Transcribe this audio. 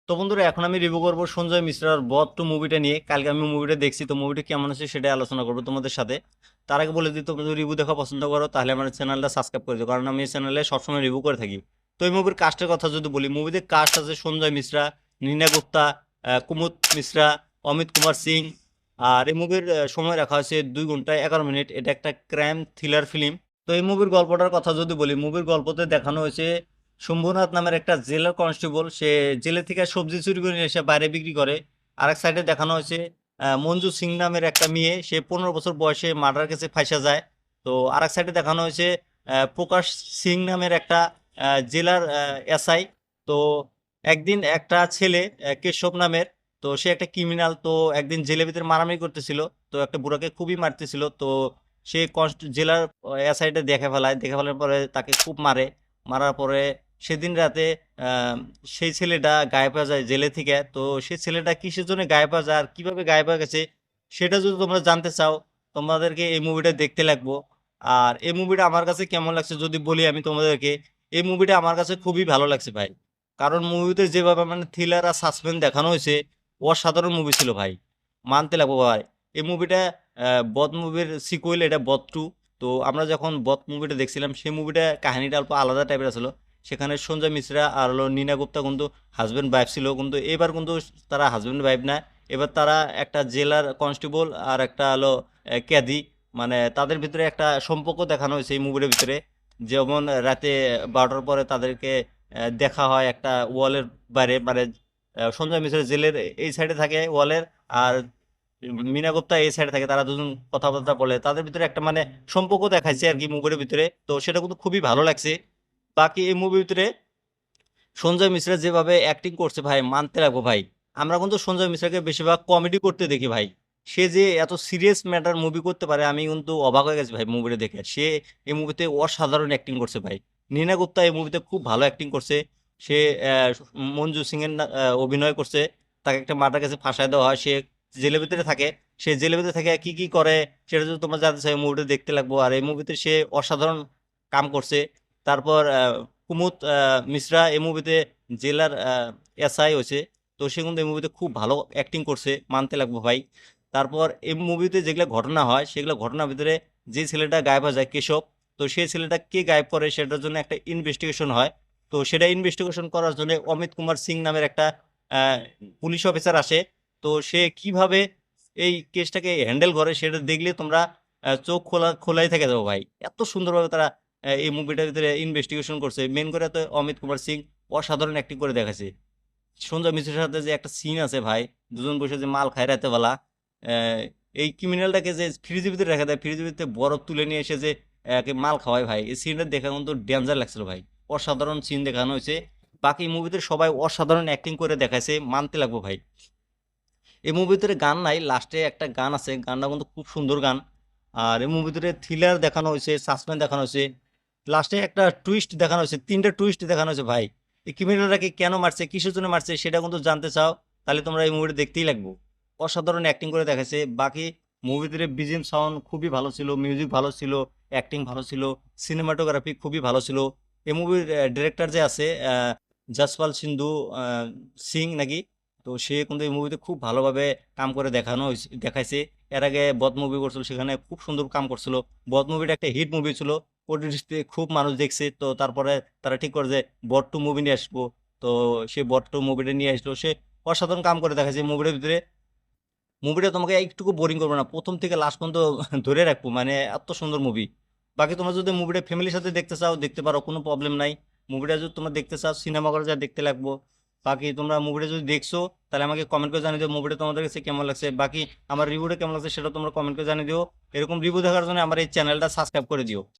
তো বন্ধুরা, এখন আমি রিভিউ করবো সঞ্জয় মিশ্রার বধ টু মুভিটা নিয়ে। কালকে আমি মুভিটা দেখছি, তো মুভিটা কেমন আছে সেটাই আলোচনা করবো তোমাদের সাথে। তার আগে বলে দিই, তোমরা যদি রিভিউ দেখা পছন্দ করো তাহলে আমার চ্যানেলটা সাবস্ক্রাইব করে দিও, কারণ আমি এই চ্যানেলে সবসময় রিভিউ করে থাকি। তো এই মুভির কাস্টের কথা যদি বলি, মুভিতে কাস্ট আছে সঞ্জয় মিশ্রা, নীনা গুপ্তা, কুমুদ মিশ্রা, অমিত কুমার সিং। আর এই মুভির সময় রাখা হয়েছে 2 ঘন্টা 11 মিনিট। এটা একটা ক্রাইম থ্রিলার ফিল্ম। তো এই মুভির গল্পটার কথা যদি বলি, মুভির গল্পতে দেখানো হয়েছে শম্ভুনাথ নামের একটা জেলার কনস্টেবল, সে জেলে থেকে সবজি চুরি করে নিয়ে এসে বাইরে বিক্রি করে। আরেক সাইডে দেখানো হয়েছে মঞ্জু সিং নামের একটা মেয়ে, সে 15 বছর বয়সে মার্ডার কেসে ফাঁসা যায়। তো আরেক সাইডে দেখানো হয়েছে প্রকাশ সিং নামের একটা জেলার এসআই। তো একদিন একটা ছেলে কেশব নামের, তো সে একটা ক্রিমিনাল, তো একদিন জেলের ভিতরে মারামারি করতেছিল, তো একটা বুড়াকে খুবই মারতেছিল। তো সে জেলার এসআইটা দেখে ফেলার পরে তাকে খুব মারে। মারার পরে সেদিন রাতে আহ, সেই ছেলেটা গায়েব হয়ে যায় জেলে থেকে। তো সেই ছেলেটা কিসের জন্য গায়েব হয়ে যায় আর কিভাবে গায়েব হয়ে গেছে সেটা যদি তোমরা জানতে চাও, তোমাদেরকে এই মুভিটা দেখতে লাগবো। আর এই মুভিটা আমার কাছে কেমন লাগছে যদি বলি আমি তোমাদেরকে, এই মুভিটা আমার কাছে খুবই ভালো লাগছে ভাই। কারণ মুভিতে যেভাবে মানে থ্রিলার আর সাসপেন্স দেখানো হয়েছে, অসাধারণ মুভি ছিল ভাই, মানতে লাগবো ভাই। এই মুভিটা বধ মুভির সিকুয়েল, এটা বধ টু। তো আমরা যখন বধ মুভিটা দেখছিলাম, সেই মুভিটা কাহিনীটা অল্প আলাদা টাইপের ছিল। সেখানে সঞ্জয় মিশ্রা আর হলো নীনা গুপ্তা কিন্তু হাজব্যান্ড ওয়াইফ ছিল, কিন্তু এবার কিন্তু তারা হাজব্যান্ড ওয়াইফ না। এবার তারা একটা জেলার কনস্টেবল আর একটা হলো ক্যাদি, মানে তাদের ভিতরে একটা সম্পর্ক দেখানো হয়েছে এই মুভির ভিতরে। যেমন রাতে 12টার পরে তাদেরকে দেখা হয় একটা ওয়ালের বাইরে, মানে সঞ্জয় মিশ্রা জেলের এই সাইডে থাকে ওয়ালের, আর মিনা গুপ্তা এই সাইডে থাকে, তারা দুজন কথাবার্তা বলে, তাদের ভিতরে একটা মানে সম্পর্ক দেখাইছে আর কি মুভির ভিতরে। তো সেটা কিন্তু খুবই ভালো লাগছে। বাকি এই মুভির ভিতরে সঞ্জয় মিশ্রা যেভাবে অ্যাক্টিং করছে ভাই, মানতে লাগবো ভাই। আমরা কিন্তু সঞ্জয় মিশ্রাকে বেশিরভাগ কমেডি করতে দেখি ভাই, সে যে এত সিরিয়াস ম্যাটার মুভি করতে পারে আমি কিন্তু অবাক হয়ে গেছি ভাই মুভিটা দেখে। সে এই মুভিতে অসাধারণ অ্যাক্টিং করছে ভাই। নীনা গুপ্তা এই মুভিতে খুব ভালো অ্যাক্টিং করছে। সে মঞ্জু সিং এর অভিনয় করছে। তাকে একটা মার্ডার কাছে ফাঁসায় দেওয়া হয়, সে জেলের ভিতরে থাকে। সে জেলের ভিতরে থেকে কি কি করে সেটা যদি তোমরা জানতে চাই, মুভিটা দেখতে লাগবো। আর এই মুভিতে সে অসাধারণ কাম করছে। তারপর কুমুদ মিশ্রা এই মুভিতে জেলার এসআই হয়েছে। তো সে কিন্তু এই মুভিতে খুব ভালো অ্যাক্টিং করছে, মানতে লাগবো ভাই। তারপর এই মুভিতে যেগুলো ঘটনা হয় সেগুলো ঘটনার ভিতরে যে ছেলেটা গায়েব হয়ে যায় কেশব, তো সেই ছেলেটা কে গায়েব করে সেটার জন্য একটা ইনভেস্টিগেশন হয়। তো সেটা ইনভেস্টিগেশন করার জন্য অমিত কুমার সিং নামের একটা আহ, পুলিশ অফিসার আসে। তো সে কিভাবে এই কেসটাকে হ্যান্ডেল করে সেটা দেখলে তোমরা চোখ খোলাই থেকে যাবো ভাই। এত সুন্দরভাবে তারা এই মুভিটার ভিতরে ইনভেস্টিগেশন করছে। মেন করে তো অমিত কুমার সিং অসাধারণ অ্যাক্টিং করে দেখাছে। সঞ্জয় মিশ্রের সাথে যে একটা সিন আছে ভাই, দুজন বসে যে মাল খায় রাতে বেলা, আহ, এই ক্রিমিনালটাকে যে ফ্রিজের ভিতরে রেখে দেয়, ফ্রিজের ভিতরে বরফ তুলে নিয়ে এসে যে একে মাল খাওয়ায় ভাই, এই সিনটা দেখা কিন্তু ডেঞ্জার লাগছিল ভাই। অসাধারণ সিন দেখানো হয়েছে। বাকি মুভিতে সবাই অসাধারণ অ্যাক্টিং করে দেখাইছে, মানতে লাগবো ভাই। এই মুভির ভিতরে গান নাই, লাস্টে একটা গান আছে, গানটা কিন্তু খুব সুন্দর গান। আর এই মুভির ভিতরে থ্রিলার দেখানো হয়েছে, সাসপেন্স দেখানো হয়েছে। লাস্টে একটা টুইস্ট দেখানো হয়েছে, 3টা টুইস্ট দেখানো হয়েছে ভাই। এই ক্রিমিনালটাকে কেন মারছে, কিসের জন্য মারছে সেটা কিন্তু জানতে চাও, তাহলে তোমরা এই মুভিটা দেখতেই লাগবো। অসাধারণ অ্যাক্টিং করে দেখাচ্ছে। বাকি মুভিতে বিজিএম সাউন্ড খুবই ভালো ছিল, মিউজিক ভালো ছিল, অ্যাক্টিং ভালো ছিল, সিনেমাটোগ্রাফি খুবই ভালো ছিল। এই মুভির ডিরেক্টর যে আছে যশপাল সিন্ধু সিং নাকি, তো সে কিন্তু এই মুভিতে খুব ভালোভাবে কাম করে দেখাইছে। এর আগে বধ মুভি করছিল, সেখানে খুব সুন্দর কাম করছিল। বধ মুভিটা একটা হিট মুভি ছিল, ওটিটিতে খুব মানুষ দেখছে। তো তারপরে তারা ঠিক করে যে বট টু মুভি নিয়ে আসবো। তো সে বট টু মুভিটা নিয়ে আসলো, সে অসাধারণ কাম করে দেখাচ্ছে মুভিটার ভিতরে। মুভিটা তোমাকে একটুকু বোরিং করবে না, প্রথম থেকে লাস্ট পর্যন্ত ধরে রাখবো, মানে এত সুন্দর মুভি। বাকি তোমরা যদি মুভিটা ফ্যামিলির সাথে দেখতে চাও দেখতে পারো, কোনো প্রবলেম নাই। মুভিটা যদি তোমরা দেখতে চাও সিনেমা করে যা দেখতে লাগবো। বাকি তোমরা মুভিটা যদি দেখছো তাহলে আমাকে কমেন্ট করে জানিয়ে দিও মুভিটা তোমাদের কাছে কেমন লাগছে। বাকি আমার রিভিউটা কেমন লাগছে সেটা তোমরা কমেন্ট করে জানিয়ে দিও। এরকম রিভিউ দেখার জন্য আমার এই চ্যানেলটা সাবস্ক্রাইব করে দিও।